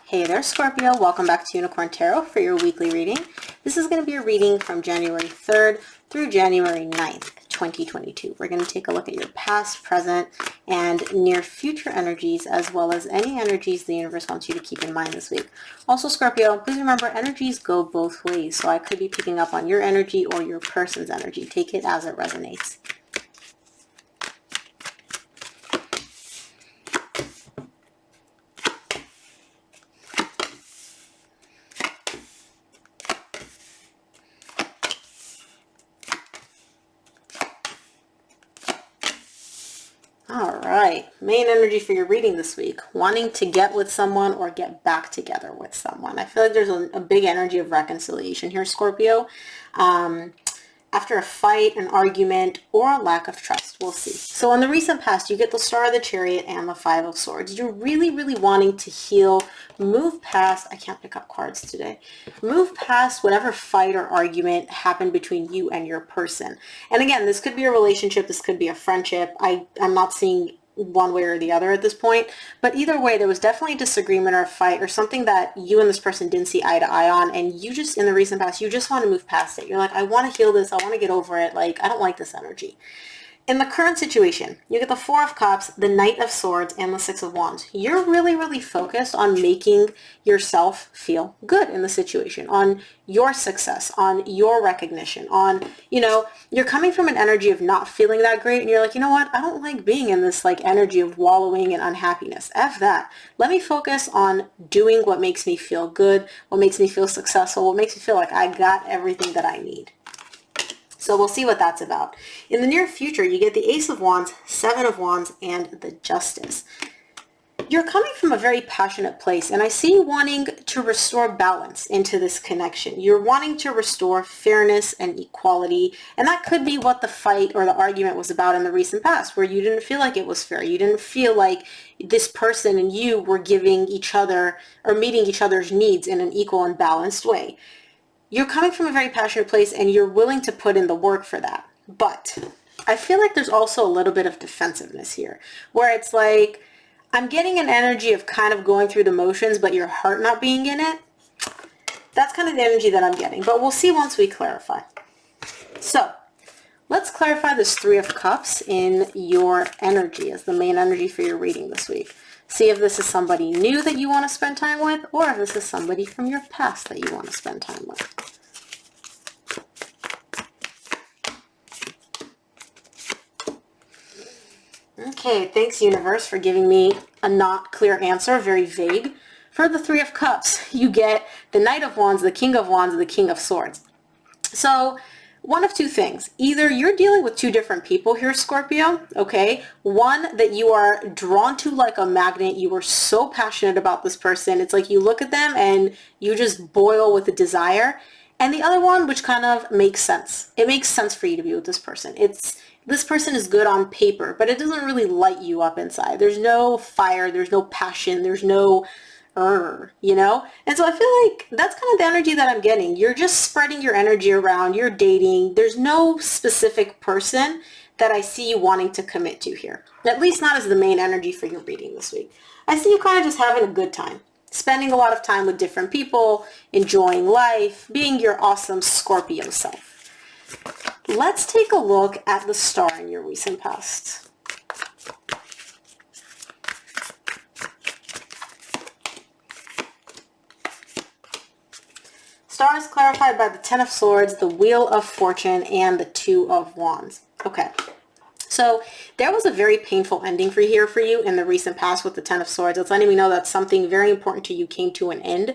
Hey there, Scorpio. Welcome back to Unicorn Tarot for your weekly reading. This is going to be a reading from January 3rd through January 9th, 2022. We're going to take a look at your past, present, and near future energies, as well as any energies the universe wants you to keep in mind this week. Also, Scorpio, please remember energies go both ways, so I could be picking up on your energy or your person's energy. Take it as it resonates. All right, main energy for your reading this week, wanting to get with someone or get back together with someone. I feel like there's a big energy of reconciliation here, Scorpio. After a fight, an argument, or a lack of trust, we'll see. So in the recent past, you get the Star of the Chariot and the Five of Swords. You're really wanting to heal, move past, I can't pick up cards today, move past whatever fight or argument happened between you and your person. And again, this could be a relationship, this could be a friendship. I'm not seeing one way or the other at this point, but either way, there was definitely a disagreement or a fight or something that you and this person didn't see eye to eye on, and you just, in the recent past, you just want to move past it. You're like, I want to heal this, I want to get over it, like, I don't like this energy. In the current situation, you get the Four of Cups, the Knight of Swords, and the Six of Wands. You're really focused on making yourself feel good in the situation, on your success, on your recognition, on, you're coming from an energy of not feeling that great, and you're like, you know what, I don't like being in this like energy of wallowing in unhappiness. F that. Let me focus on doing what makes me feel good, what makes me feel successful, what makes me feel like I got everything that I need. So we'll see what that's about. In the near future, you get the Ace of Wands, Seven of Wands, and the Justice. You're coming from a very passionate place, and I see you wanting to restore balance into this connection. You're wanting to restore fairness and equality, and that could be what the fight or the argument was about in the recent past, where you didn't feel like it was fair. You didn't feel like this person and you were giving each other or meeting each other's needs in an equal and balanced way. You're coming from a very passionate place and you're willing to put in the work for that. But I feel like there's also a little bit of defensiveness here, where it's like, I'm getting an energy of kind of going through the motions, but your heart not being in it. That's kind of the energy that I'm getting, but we'll see once we clarify. So let's clarify this Three of Cups in your energy as the main energy for your reading this week. See if this is somebody new that you want to spend time with, or if this is somebody from your past that you want to spend time with. Okay, thanks universe for giving me a not clear answer, very vague. For the Three of Cups, you get the Knight of Wands, the King of Wands, and the King of Swords. So one of two things. Either you're dealing with two different people here, Scorpio, okay? One that you are drawn to like a magnet. You are so passionate about this person. It's like you look at them and you just boil with a desire. And the other one, which kind of makes sense. It makes sense for you to be with this person. This person is good on paper, but it doesn't really light you up inside. There's no fire. There's no passion. There's no And so I feel like that's kind of the energy that I'm getting. You're just spreading your energy around, you're dating. There's no specific person that I see you wanting to commit to here. At least not as the main energy for your reading this week. I see you kind of just having a good time, spending a lot of time with different people, enjoying life, being your awesome Scorpio self. Let's take a look at the Star in your recent past. Star is clarified by the Ten of Swords, the Wheel of Fortune, and the Two of Wands. Okay, so there was a very painful ending for you in the recent past with the Ten of Swords. It's letting me know that something very important to you came to an end.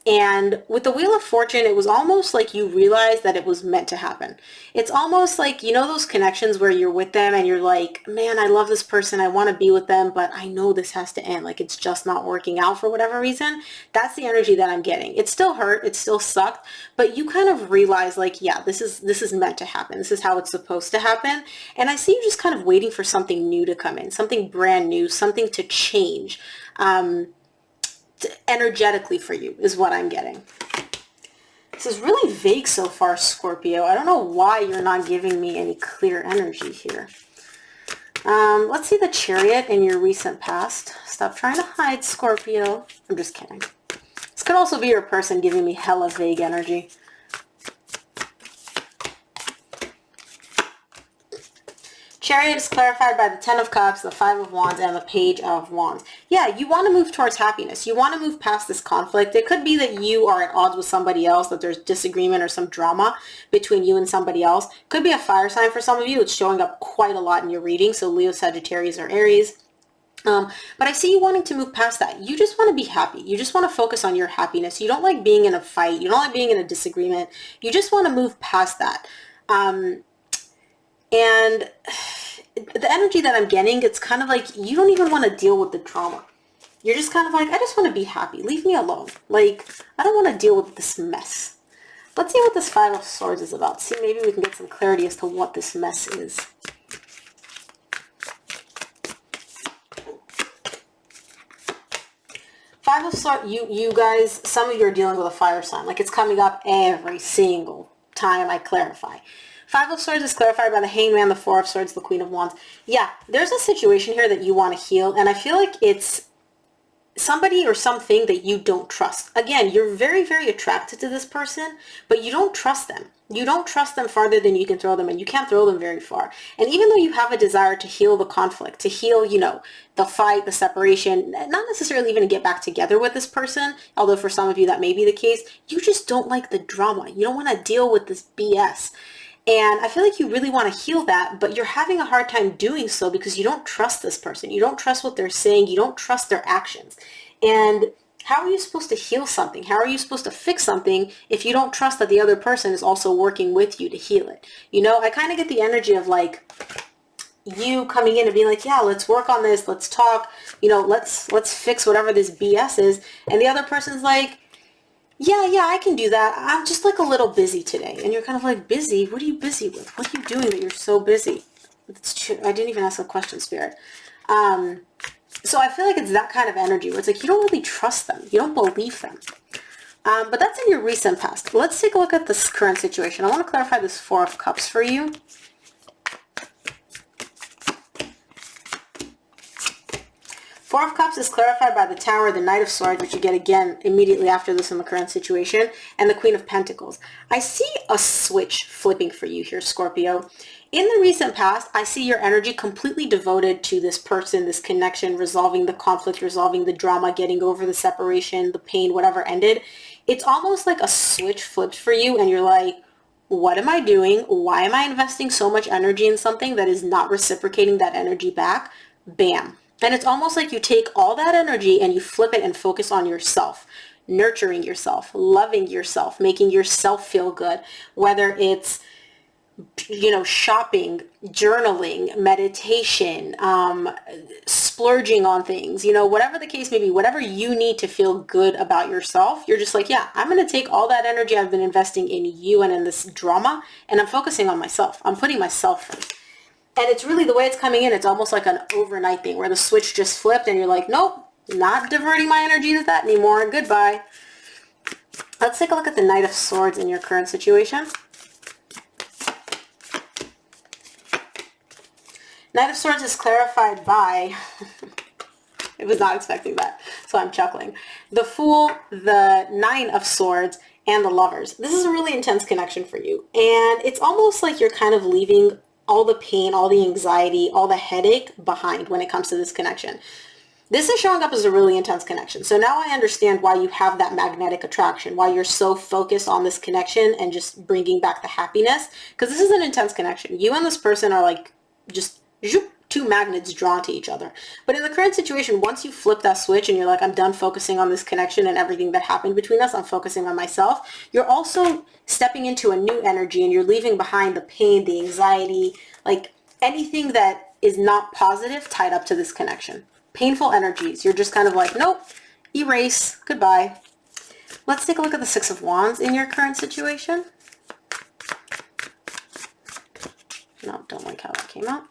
And with the Wheel of Fortune, it was almost like you realized that it was meant to happen. It's almost like, those connections where you're with them and you're like, man, I love this person. I want to be with them, but I know this has to end. Like, it's just not working out for whatever reason. That's the energy that I'm getting. It still hurt. It still sucked. But you kind of realize like, yeah, this is meant to happen. This is how it's supposed to happen. And I see you just kind of waiting for something new to come in, something brand new, something to change. Energetically for you is what I'm getting. This is really vague so far, Scorpio. I don't know why you're not giving me any clear energy here. Let's see the Chariot in your recent past. Stop trying to hide, Scorpio. I'm just kidding. This could also be your person giving me hella vague energy. Chariot is clarified by the Ten of Cups, the Five of Wands, and the Page of Wands. Yeah, you want to move towards happiness. You want to move past this conflict. It could be that you are at odds with somebody else, that there's disagreement or some drama between you and somebody else. Could be a fire sign for some of you. It's showing up quite a lot in your reading, so Leo, Sagittarius, or Aries. But I see you wanting to move past that. You just want to be happy. You just want to focus on your happiness. You don't like being in a fight. You don't like being in a disagreement. You just want to move past that. And the energy that I'm getting, it's kind of like you don't even want to deal with the drama. You're just kind of like, I just want to be happy. Leave me alone. Like, I don't want to deal with this mess. Let's see what this Five of Swords is about. See, maybe we can get some clarity as to what this mess is. Five of Swords, you guys, some of you are dealing with a fire sign. Like, it's coming up every single time I clarify. Five of Swords is clarified by the Hangman, the Four of Swords, the Queen of Wands. Yeah, there's a situation here that you want to heal, and I feel like it's somebody or something that you don't trust. Again, you're very, very attracted to this person, but you don't trust them. You don't trust them farther than you can throw them, and you can't throw them very far. And even though you have a desire to heal the conflict, to heal, you know, the fight, the separation, not necessarily even to get back together with this person, although for some of you that may be the case, you just don't like the drama. You don't want to deal with this BS. And I feel like you really want to heal that, but you're having a hard time doing so because you don't trust this person. You don't trust what they're saying. You don't trust their actions. And how are you supposed to heal something? How are you supposed to fix something if you don't trust that the other person is also working with you to heal it? You know, I kind of get the energy of like you coming in and being like, yeah, let's work on this. Let's talk, you know, let's fix whatever this BS is. And the other person's like, yeah, I can do that. I'm just like a little busy today. And you're kind of like, busy? What are you busy with? What are you doing that you're so busy? It's true. I didn't even ask a question, Spirit. So I feel like it's that kind of energy where it's like you don't really trust them. You don't believe them. But that's in your recent past. Let's take a look at this current situation. I want to clarify this Four of Cups for you. Four of Cups is clarified by the Tower, the Knight of Swords, which you get again immediately after this in the current situation, and the Queen of Pentacles. I see a switch flipping for you here, Scorpio. In the recent past, I see your energy completely devoted to this person, this connection, resolving the conflict, resolving the drama, getting over the separation, the pain, whatever ended. It's almost like a switch flipped for you, and you're like, what am I doing? Why am I investing so much energy in something that is not reciprocating that energy back? Bam. And it's almost like you take all that energy and you flip it and focus on yourself, nurturing yourself, loving yourself, making yourself feel good, whether it's, you know, shopping, journaling, meditation, splurging on things, you know, whatever the case may be, whatever you need to feel good about yourself, you're just like, yeah, I'm going to take all that energy I've been investing in you and in this drama, and I'm focusing on myself. I'm putting myself first. And it's really the way it's coming in. It's almost like an overnight thing where the switch just flipped and you're like, nope, not diverting my energy to that anymore. Goodbye. Let's take a look at the Knight of Swords in your current situation. Knight of Swords is clarified by, I was not expecting that, so I'm chuckling. The Fool, the Nine of Swords, and the Lovers. This is a really intense connection for you. And it's almost like you're kind of leaving all the pain, all the anxiety, all the headache behind when it comes to this connection. This is showing up as a really intense connection. So now I understand why you have that magnetic attraction, why you're so focused on this connection and just bringing back the happiness, because this is an intense connection. You and this person are like just two magnets drawn to each other. But in the current situation, once you flip that switch and you're like, I'm done focusing on this connection and everything that happened between us, I'm focusing on myself, you're also stepping into a new energy and you're leaving behind the pain, the anxiety, like anything that is not positive tied up to this connection. Painful energies. You're just kind of like, nope, erase, goodbye. Let's take a look at the Six of Wands in your current situation. No, don't like how that came out.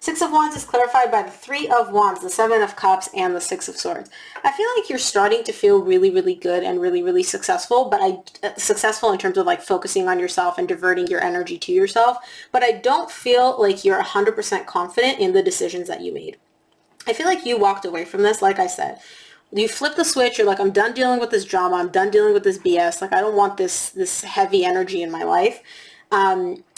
Six of Wands is clarified by the Three of Wands, the Seven of Cups, and the Six of Swords. I feel like you're starting to feel really, really good and really, really successful, but successful in terms of like focusing on yourself and diverting your energy to yourself, but I don't feel like you're 100% confident in the decisions that you made. I feel like you walked away from this, like I said. You flip the switch, you're like, I'm done dealing with this drama, I'm done dealing with this BS, like I don't want this heavy energy in my life.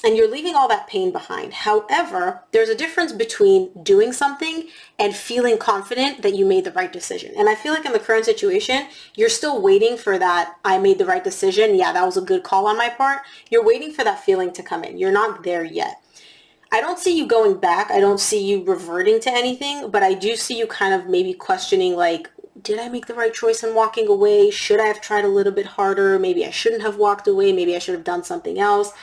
And you're leaving all that pain behind. However, there's a difference between doing something and feeling confident that you made the right decision. And I feel like in the current situation, you're still waiting for that, I made the right decision, yeah, that was a good call on my part. You're waiting for that feeling to come in. You're not there yet. I don't see you going back. I don't see you reverting to anything, but I do see you kind of maybe questioning like, did I make the right choice in walking away? Should I have tried a little bit harder? Maybe I shouldn't have walked away. Maybe I should have done something else.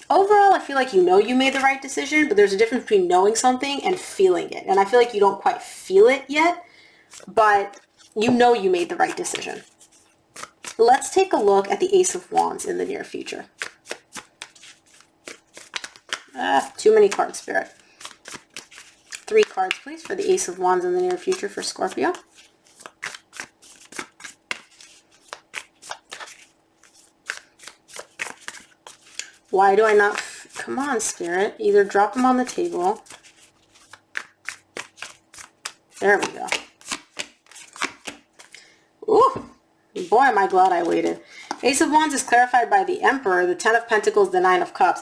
Overall, I feel like you know you made the right decision, but there's a difference between knowing something and feeling it. And I feel like you don't quite feel it yet, but you know you made the right decision. Let's take a look at the Ace of Wands in the near future. Too many cards, Spirit. 3 cards, please, for the Ace of Wands in the near future for Scorpio. Why do I not... Come on, Spirit. Either drop them on the table. There we go. Ooh. Boy, am I glad I waited. Ace of Wands is clarified by the Emperor, the Ten of Pentacles, the Nine of Cups.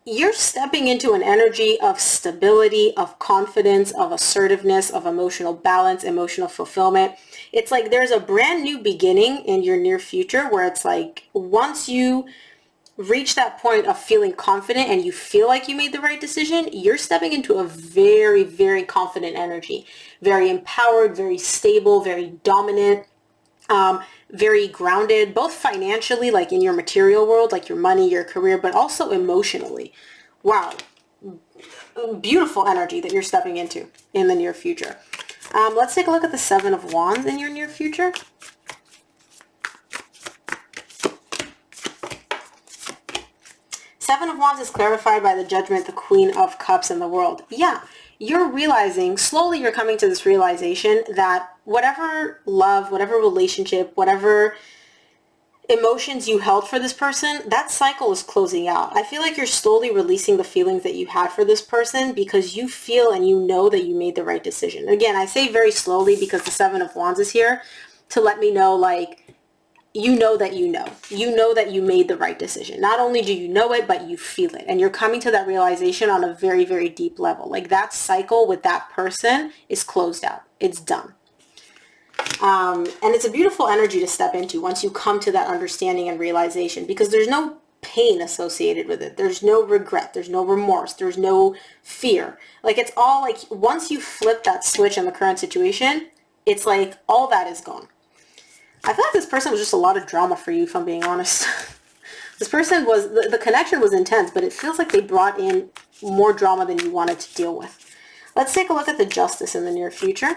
You're stepping into an energy of stability, of confidence, of assertiveness, of emotional balance, emotional fulfillment. It's like there's a brand new beginning in your near future where it's like once you reach that point of feeling confident and you feel like you made the right decision, you're stepping into a very, very confident energy. Very empowered, very stable, very dominant. Very grounded, both financially, like in your material world, like your money, your career, but also emotionally. Wow. Beautiful energy that you're stepping into in the near future. Let's take a look at the Seven of Wands in your near future. Seven of Wands is clarified by the Judgment, the Queen of Cups, and the World. Yeah, you're realizing, slowly you're coming to this realization that whatever love, whatever relationship, whatever emotions you held for this person, that cycle is closing out. I feel like you're slowly releasing the feelings that you had for this person because you feel and you know that you made the right decision. Again, I say very slowly because the Seven of Wands is here to let me know, like, you know that you know. You know that you made the right decision. Not only do you know it, but you feel it. And you're coming to that realization on a very, very deep level. Like that cycle with that person is closed out. It's done. And it's a beautiful energy to step into once you come to that understanding and realization because there's no pain associated with it. There's no regret. There's no remorse. There's no fear. Like it's all like once you flip that switch in the current situation, it's like all that is gone. I feel like this person was just a lot of drama for you, if I'm being honest. This person was, the connection was intense, but it feels like they brought in more drama than you wanted to deal with. Let's take a look at the Justice in the near future.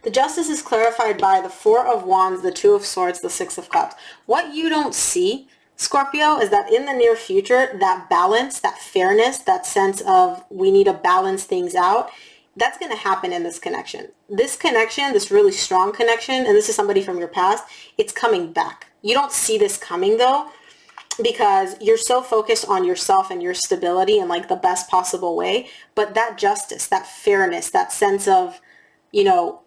The Justice is clarified by the Four of Wands, the Two of Swords, the Six of Cups. What you don't see, Scorpio, is that in the near future, that balance, that fairness, that sense of we need to balance things out, that's going to happen in this connection. This connection, this really strong connection, and this is somebody from your past, it's coming back. You don't see this coming though, because you're so focused on yourself and your stability in like the best possible way. But that justice, that fairness, that sense of, you know,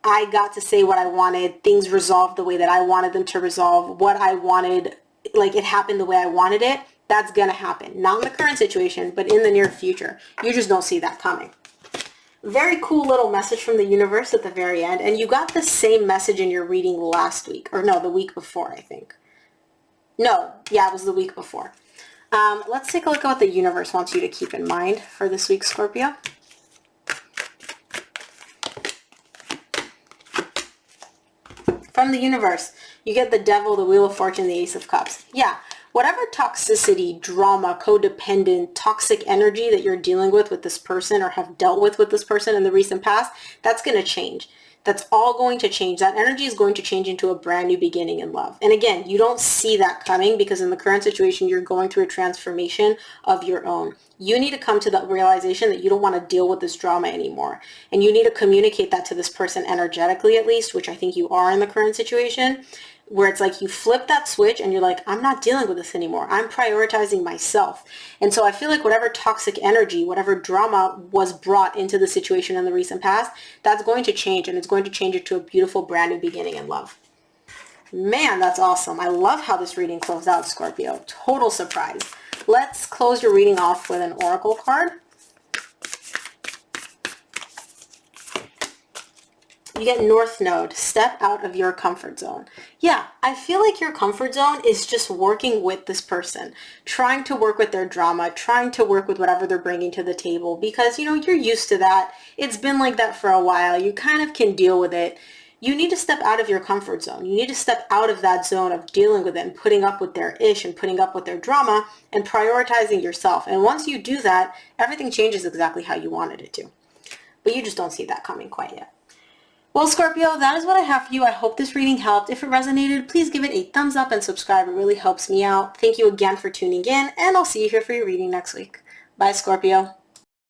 I got to say what I wanted, things resolved the way that I wanted them to resolve, what I wanted, like it happened the way I wanted it, that's going to happen. Not in the current situation, but in the near future. You just don't see that coming. Very cool little message from the universe at the very end. And you got the same message in your reading last week. Or no, the week before, I think. No, yeah, it was the week before. Let's take a look at what the universe wants you to keep in mind for this week, Scorpio. From the universe, you get the Devil, the Wheel of Fortune, the Ace of Cups. Yeah, whatever toxicity, drama, codependent, toxic energy that you're dealing with this person or have dealt with this person in the recent past, that's going to change. That's all going to change. That energy is going to change into a brand new beginning in love. And again, you don't see that coming because in the current situation, you're going through a transformation of your own. You need to come to the realization that you don't want to deal with this drama anymore. And you need to communicate that to this person energetically at least, which I think you are in the current situation, where it's like you flip that switch and you're like, I'm not dealing with this anymore. I'm prioritizing myself. And so I feel like whatever toxic energy, whatever drama was brought into the situation in the recent past, that's going to change, and it's going to change it to a beautiful brand new beginning in love. Man, that's awesome. I love how this reading closed out, Scorpio. Total surprise. Let's close your reading off with an oracle card. You get North Node, step out of your comfort zone. Yeah, I feel like your comfort zone is just working with this person, trying to work with their drama, trying to work with whatever they're bringing to the table because, you know, you're used to that. It's been like that for a while. You kind of can deal with it. You need to step out of your comfort zone. You need to step out of that zone of dealing with it and putting up with their ish and putting up with their drama and prioritizing yourself. And once you do that, everything changes exactly how you wanted it to. But you just don't see that coming quite yet. Well, Scorpio, that is what I have for you. I hope this reading helped. If it resonated, please give it a thumbs up and subscribe. It really helps me out. Thank you again for tuning in, and I'll see you here for your reading next week. Bye, Scorpio.